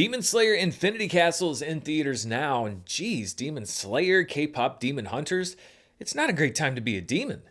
Demon Slayer Infinity Castle is in theaters now, and geez, Demon Slayer, K-pop demon hunters, it's not a great time to be a demon.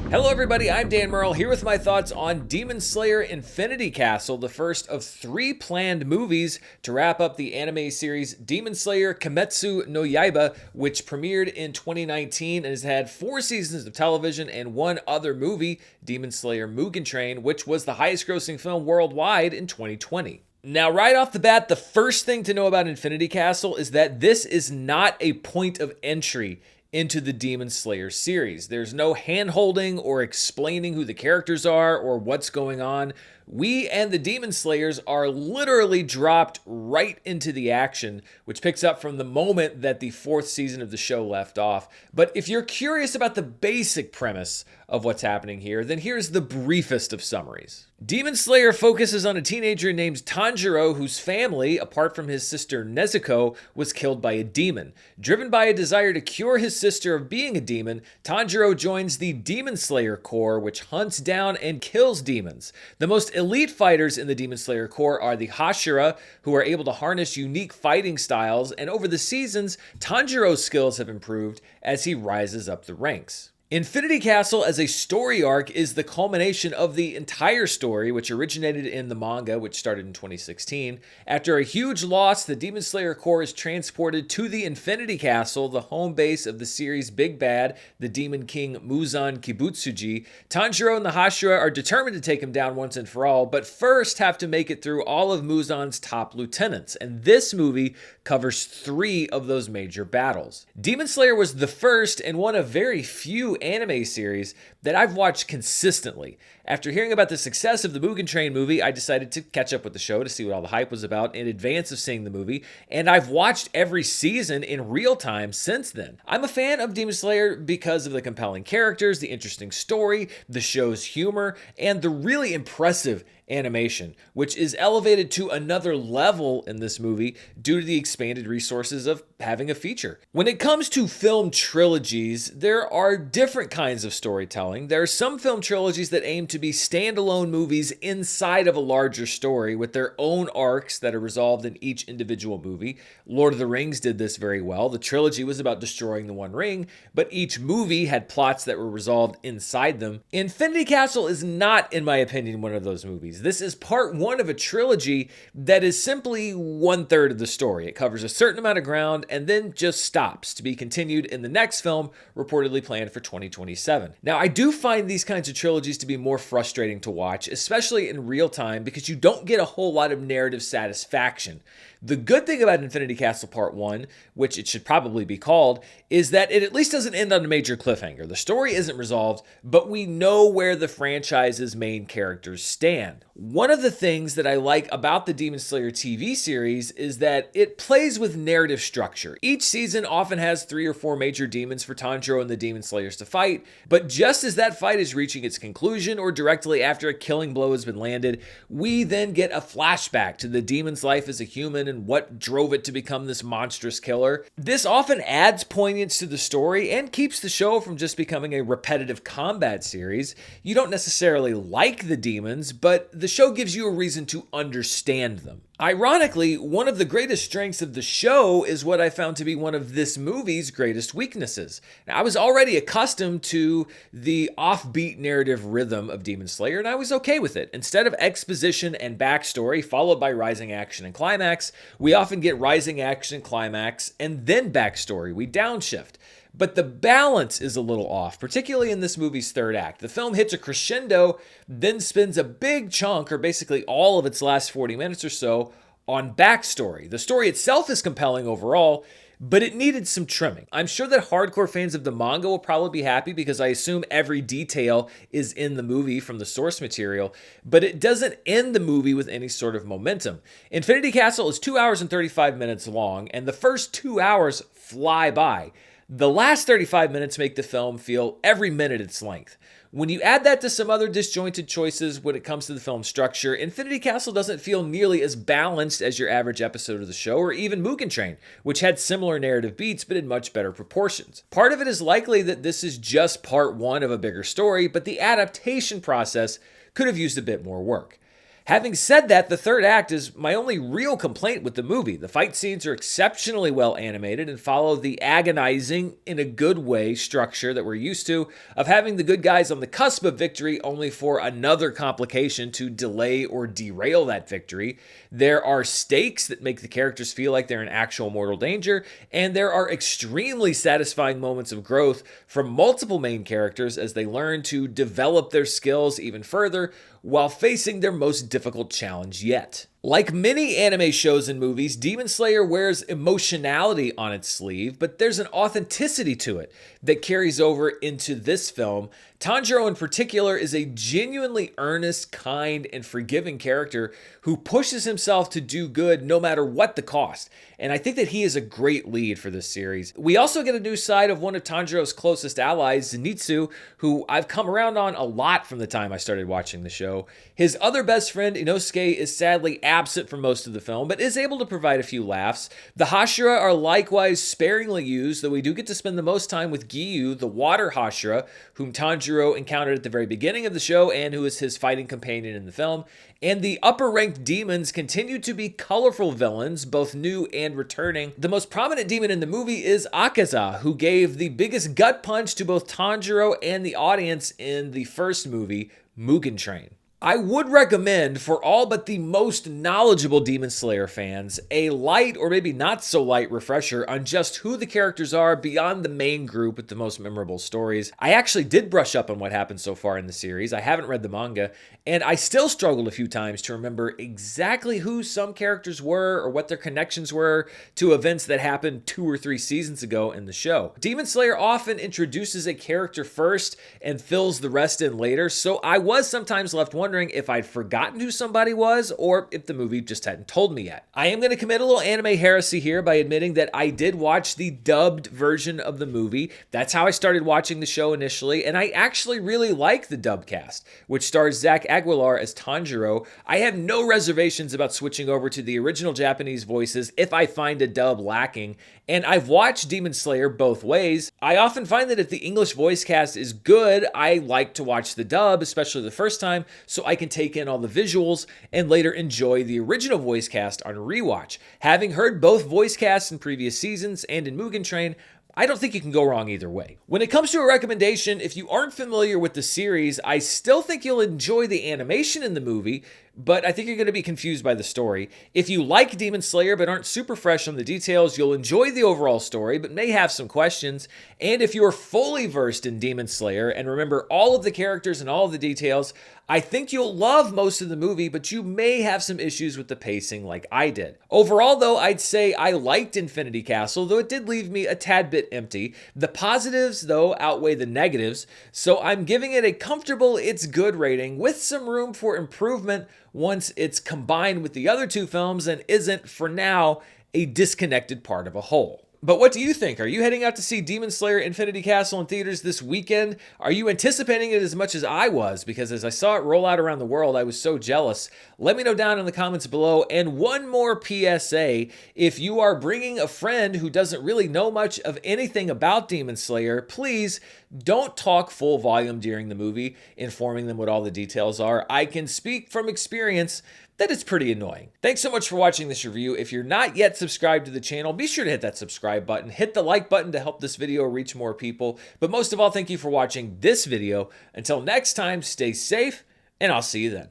Hello everybody, I'm Dan Murrell here with my thoughts on Demon Slayer Infinity Castle, the first of 3 planned movies to wrap up the anime series Demon Slayer Kimetsu no Yaiba, which premiered in 2019 and has had 4 seasons of television and 1 other movie, Demon Slayer Mugen Train, which was the highest grossing film worldwide in 2020. Now, right off the bat, the first thing to know about Infinity Castle is that this is not a point of entry into the Demon Slayer series. There's no hand-holding or explaining who the characters are or what's going on. We and the Demon Slayers are literally dropped right into the action, which picks up from the moment that the 4th season of the show left off. But if you're curious about the basic premise of what's happening here, then here's the briefest of summaries. Demon Slayer focuses on a teenager named Tanjiro whose family, apart from his sister Nezuko, was killed by a demon. Driven by a desire to cure his sister of being a demon, Tanjiro joins the Demon Slayer Corps, which hunts down and kills demons. The most elite fighters in the Demon Slayer Corps are the Hashira, who are able to harness unique fighting styles, and over the seasons, Tanjiro's skills have improved as he rises up the ranks. Infinity Castle as a story arc is the culmination of the entire story, which originated in the manga, which started in 2016. After a huge loss, the Demon Slayer Corps is transported to the Infinity Castle, the home base of the series' big bad, the Demon King Muzan Kibutsuji. Tanjiro and the Hashira are determined to take him down once and for all, but first have to make it through all of Muzan's top lieutenants, and this movie covers 3 of those major battles. Demon Slayer was the first and one of very few anime series that I've watched consistently. After hearing about the success of the Mugen Train movie, I decided to catch up with the show to see what all the hype was about in advance of seeing the movie, and I've watched every season in real time since then. I'm a fan of Demon Slayer because of the compelling characters, the interesting story, the show's humor, and the really impressive animation, which is elevated to another level in this movie due to the expanded resources of having a feature. When it comes to film trilogies, there are different kinds of storytelling. There are some film trilogies that aim to be standalone movies inside of a larger story with their own arcs that are resolved in each individual movie. Lord of the Rings did this very well. The trilogy was about destroying the One Ring, but each movie had plots that were resolved inside them. Infinity Castle is not, in my opinion, one of those movies. This is part 1 of a trilogy that is simply 1/3 of the story. It covers a certain amount of ground and then just stops to be continued in the next film, reportedly planned for 2027. Now, I do find these kinds of trilogies to be more frustrating to watch, especially in real time, because you don't get a whole lot of narrative satisfaction. The good thing about Infinity Castle Part 1, which it should probably be called, is that it at least doesn't end on a major cliffhanger. The story isn't resolved, but we know where the franchise's main characters stand. One of the things that I like about the Demon Slayer TV series is that it plays with narrative structure. Each season often has 3 or 4 major demons for Tanjiro and the Demon Slayers to fight, but just as that fight is reaching its conclusion or directly after a killing blow has been landed, we then get a flashback to the demon's life as a human and what drove it to become this monstrous killer. This often adds poignance to the story and keeps the show from just becoming a repetitive combat series. You don't necessarily like the demons, but the show gives you a reason to understand them. Ironically, one of the greatest strengths of the show is what I found to be one of this movie's greatest weaknesses. Now, I was already accustomed to the offbeat narrative rhythm of Demon Slayer, and I was okay with it. Instead of exposition and backstory followed by rising action and climax, we often get rising action, climax, and then backstory. We downshift. But the balance is a little off, particularly in this movie's 3rd act. The film hits a crescendo, then spends a big chunk, or basically all of its last 40 minutes or so, on backstory. The story itself is compelling overall, but it needed some trimming. I'm sure that hardcore fans of the manga will probably be happy because I assume every detail is in the movie from the source material, but it doesn't end the movie with any sort of momentum. Infinity Castle is 2 hours and 35 minutes long, and the first 2 hours fly by. The last 35 minutes make the film feel every minute its length. When you add that to some other disjointed choices when it comes to the film structure, Infinity Castle doesn't feel nearly as balanced as your average episode of the show, or even Mugen Train, which had similar narrative beats but in much better proportions. Part of it is likely that this is just part one of a bigger story, but the adaptation process could have used a bit more work. Having said that, the third act is my only real complaint with the movie. The fight scenes are exceptionally well animated and follow the agonizing, in a good way, structure that we're used to of having the good guys on the cusp of victory only for another complication to delay or derail that victory. There are stakes that make the characters feel like they're in actual mortal danger, and there are extremely satisfying moments of growth from multiple main characters as they learn to develop their skills even further while facing their most difficult challenge yet. Like many anime shows and movies, Demon Slayer wears emotionality on its sleeve, but there's an authenticity to it that carries over into this film. Tanjiro in particular is a genuinely earnest, kind, and forgiving character who pushes himself to do good no matter what the cost. And I think that he is a great lead for this series. We also get a new side of one of Tanjiro's closest allies, Zenitsu, who I've come around on a lot from the time I started watching the show. His other best friend, Inosuke, is sadly absent for most of the film, but is able to provide a few laughs. The Hashira are likewise sparingly used, though we do get to spend the most time with Giyu, the water Hashira, whom Tanjiro encountered at the very beginning of the show and who is his fighting companion in the film. And the upper-ranked demons continue to be colorful villains, both new and returning. The most prominent demon in the movie is Akaza, who gave the biggest gut punch to both Tanjiro and the audience in the first movie, Mugen Train. I would recommend, for all but the most knowledgeable Demon Slayer fans, a light or maybe not so light refresher on just who the characters are beyond the main group with the most memorable stories. I actually did brush up on what happened so far in the series. I haven't read the manga, and I still struggled a few times to remember exactly who some characters were or what their connections were to events that happened 2 or 3 seasons ago in the show. Demon Slayer often introduces a character first and fills the rest in later, so I was sometimes left wondering if I'd forgotten who somebody was or if the movie just hadn't told me yet. I am going to commit a little anime heresy here by admitting that I did watch the dubbed version of the movie. That's how I started watching the show initially, and I actually really like the dub cast, which stars Zach Aguilar as Tanjiro. I have no reservations about switching over to the original Japanese voices if I find a dub lacking, and I've watched Demon Slayer both ways. I often find that if the English voice cast is good, I like to watch the dub, especially the first time, so I can take in all the visuals and later enjoy the original voice cast on rewatch. Having heard both voice casts in previous seasons and in Mugen Train, I don't think you can go wrong either way. When it comes to a recommendation, if you aren't familiar with the series, I still think you'll enjoy the animation in the movie, but I think you're going to be confused by the story. If you like Demon Slayer but aren't super fresh on the details, you'll enjoy the overall story but may have some questions. And if you're fully versed in Demon Slayer and remember all of the characters and all of the details, I think you'll love most of the movie, but you may have some issues with the pacing like I did. Overall, though, I'd say I liked Infinity Castle, though it did leave me a tad bit empty. The positives, though, outweigh the negatives, so I'm giving it a comfortable it's good rating with some room for improvement once it's combined with the other 2 films and isn't, for now, a disconnected part of a whole. But what do you think? Are you heading out to see Demon Slayer Infinity Castle in theaters this weekend? Are you anticipating it as much as I was? Because as I saw it roll out around the world, I was so jealous. Let me know down in the comments below. And one more PSA, if you are bringing a friend who doesn't really know much of anything about Demon Slayer, please don't talk full volume during the movie, informing them what all the details are. I can speak from experience that it's pretty annoying. Thanks so much for watching this review. If you're not yet subscribed to the channel, be sure to hit that subscribe button. Hit the like button to help this video reach more people. But most of all, thank you for watching this video. Until next time, stay safe, and I'll see you then.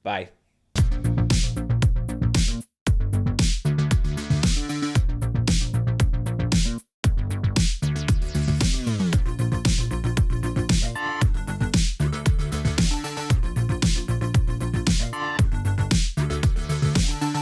Bye.